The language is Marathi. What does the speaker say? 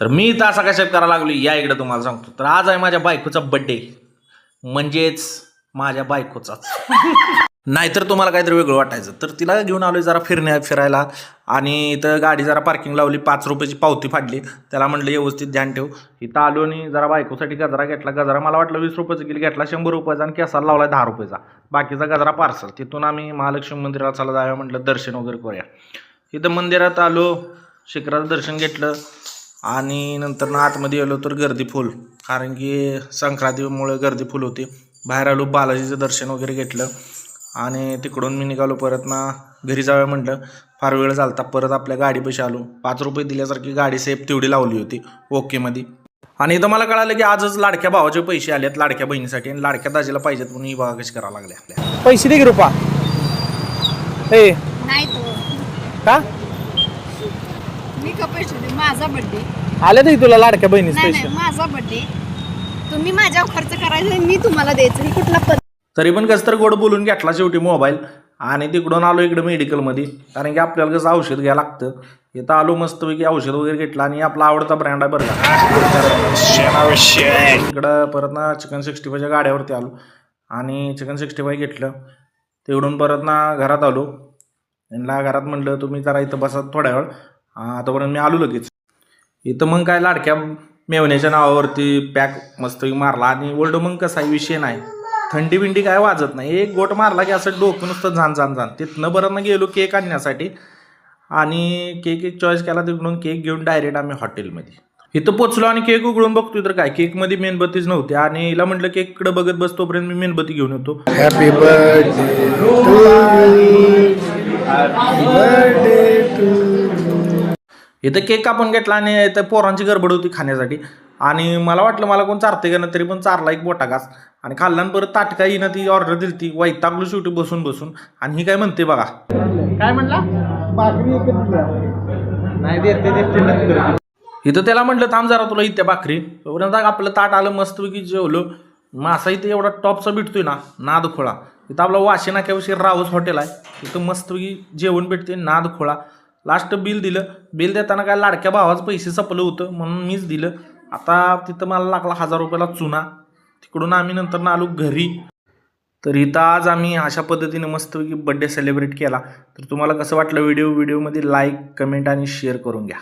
तर मी इथं असा कशा करायला लागलो या इकडे तुम्हाला सांगतो. तर आज आहे माझ्या बायकोचा बड्डे, म्हणजेच माझ्या बायकोचाच. नाहीतर तुम्हाला काहीतरी वेगळं वाटायचं. तर तिला घेऊन आलोय जरा फिरायला आणि इथं गाडी जरा पार्किंग लावली, 5 रुपयाची पावती फाडली. त्याला म्हटलं व्यवस्थित ध्यान ठेव. इथं आलो आणि जरा बायकोसाठी गजरा घेतला. गजरा मला वाटलं 20 रुपयाचा किलो घेतला, 100 रुपयाचा आणि केसाला लावला 10 रुपयाचा. बाकीचा गजरा पार्सल. तिथून आम्ही महालक्ष्मी मंदिराला चला जाऊया म्हटलं, दर्शन वगैरे करूया. इथं मंदिरात आलो, शिखराचं दर्शन घेतलं आणि नंतर आतमध्ये गेलो तर गर्दी फुल, कारण की संक्रांतीमुळे गर्दी फुल होती. बाहेर आलो, बालाजीचं दर्शन वगैरे घेतलं आणि तिकडून मी निघालो परत ना घरी जाऊया म्हटलं. फार वेळ झालता. परत आपल्या गाडीपाशी आलो. 5 रुपये दिल्यासारखी गाडी सेफ तेवढी लावली होती ओकेमध्ये. आणि इथं मला कळालं की आजच लाडक्या भावाचे पैसे आलेत लाडक्या बहिणीसाठी, आणि लाडक्या दाजीला पाहिजेत म्हणून ही बघा कशी करावं लागले आपल्या. पैसे दे की रुपा. ए नाही तो का मी का पैसे दे? माझा बर्थडे. आले तर तुला लाडक्या बहिणीचे नाही पैसे? नाही, माझा बर्थडे. तुम्ही माझ्यावर खर्च करायचा, मी तुम्हाला द्यायचं. ही कुठला पद्धत? तरी पण कसं तर गोड बोलून घेतला शेवटी मोबाईल. आणि तिकडून आलो इकडं मेडिकलमध्ये, कारण की आपल्याला कसं औषध घ्यायला लागतं. इथं आलो मस्तपैकी औषध वगैरे घेतलं आणि आपला आवडता ब्रँड आहे बरं का. इकडं परत ना चिकन 65च्या गाड्यावरती आलो आणि चिकन 65 घेतलं. तिकडून परत ना घरात आलो. यांना घरात म्हटलं तुम्ही जरा इथं बसा थोड्या वेळ, आतापर्यंत मी आलो लगेच. इथं मग काय लाडक्या मेवण्याच्या नावावरती पॅक मस्तपैकी मारला. आणि ओल्ड मग कसा विषय नाही, थंडी बिंडी काय वाजत नाही. एक गोट मारला की असं डोकं नुसतं झान. तिथनं बरं ना गेलो केक आणण्यासाठी आणि केक एक चॉईस केला. तिकडून केक घेऊन डायरेक्ट आम्ही हॉटेलमध्ये इथं पोचलो आणि केक उघडून बघतोय तर काय केकमध्ये मेणबत्तीच नव्हती. आणि हिला म्हटलं केककडे बघत बसतोपर्यंत मी मेणबत्ती घेऊन येतो. Happy birthday to. इथं केक कापून घेतला आणि इथं पोरांची गडबड होती खाण्यासाठी. आणि मला वाटलं मला कोण चारते का ना, तरी पण चारला एक मोठा घास आणि खाल्ला. परत ताटका येईना ती ऑर्डर दिली ती वैतागलो शेवटी बसून. आणि ही काय म्हणते बघा, काय म्हणला? भाकरी नाही देते. इथं त्याला म्हटलं थांब जरा तुला इथे भाकरी. तोपर्यंत आपलं ताट आलं मस्तपैकी जेवलो. मासा इथे एवढा टॉपचा भेटतोय ना, नाद खोळा. इथं आपला वाशी नाक्याविषयी रावस हॉटेल आहे. इथं मस्तपैकी जेवण भेटते, नाद खोळा. लास्ट बिल दिलं. बिल देताना काय लाडक्या भावाचं पैसे संपलं होतं म्हणून मीच दिलं. आता तिथं मला लागला 1000 रुपयाला चुना. तिकडून आम्ही नंतर आलो घरी. तर इथं आज आम्ही अशा पद्धतीने मस्तपैकी बड्डे सेलिब्रेट केला. तर तुम्हाला कसं वाटलं व्हिडिओमध्ये लाईक, कमेंट आणि शेअर करून घ्या.